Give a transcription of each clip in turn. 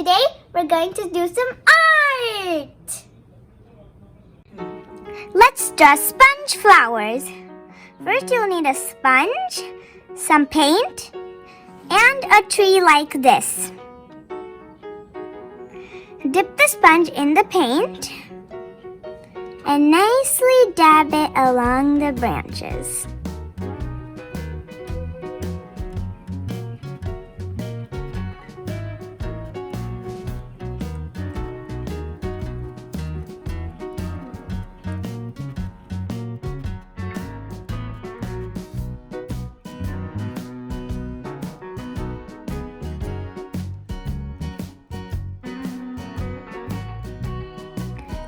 today we're going to do some art! Let's draw sponge flowers. First you'll need a sponge, some paint, and a tree like this. Dip the sponge in the paint and nicely dab it along the branches.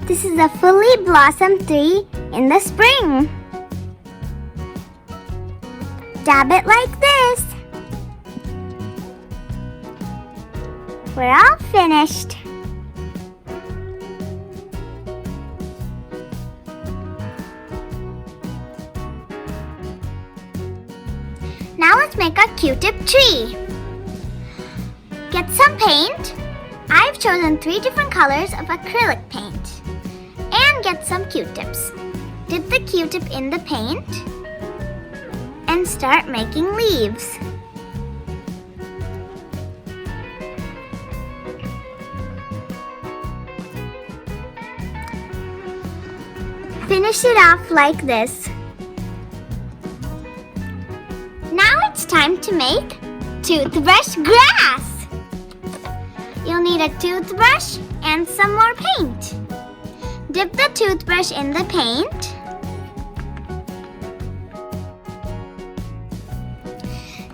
This is a fully blossomed tree in the spring. Dab it like this. We're all finished. Now let's make a Q-tip tree. Get some paint. I've chosen 3 different colors of acrylic paint. And get some Q-tips. Dip the Q-tip in the paint and start making leaves. Finish it off like this. Now it's time to make toothbrush grass. You'll need a toothbrush and some more paint. Dip the toothbrush in the paint.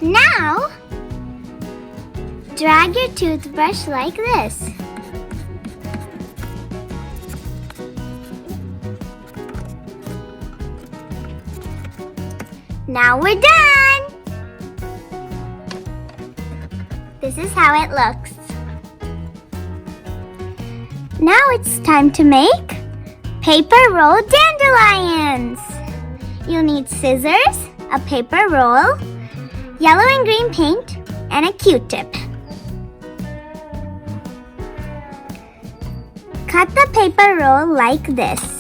Now, drag your toothbrush like this. Now we're done! This is how it looks. Now it's time to make paper roll dandelions. You'll need scissors, a paper roll, yellow and green paint, and a Q-tip. Cut the paper roll like this.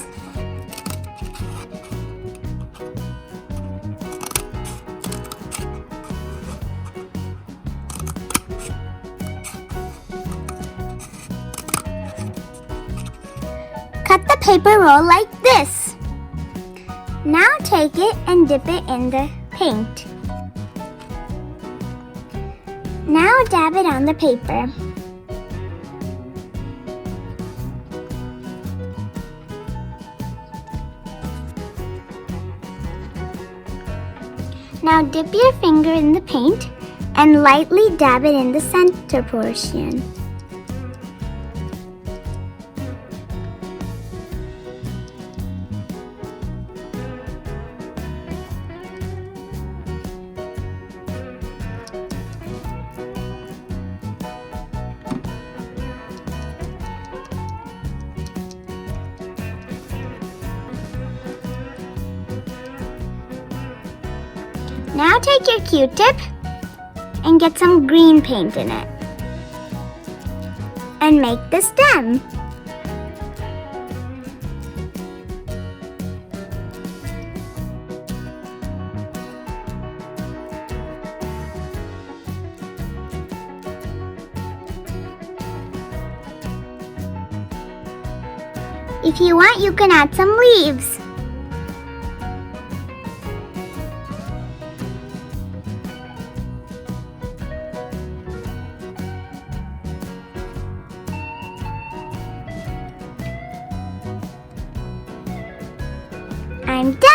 Cut the paper roll like this. Now take it and dip it in the paint. Now dab it on the paper. Now dip your finger in the paint and lightly dab it in the center portion. Now take your Q-tip and get some green paint in it. And make the stem. If you want, you can add some leaves. I'm done!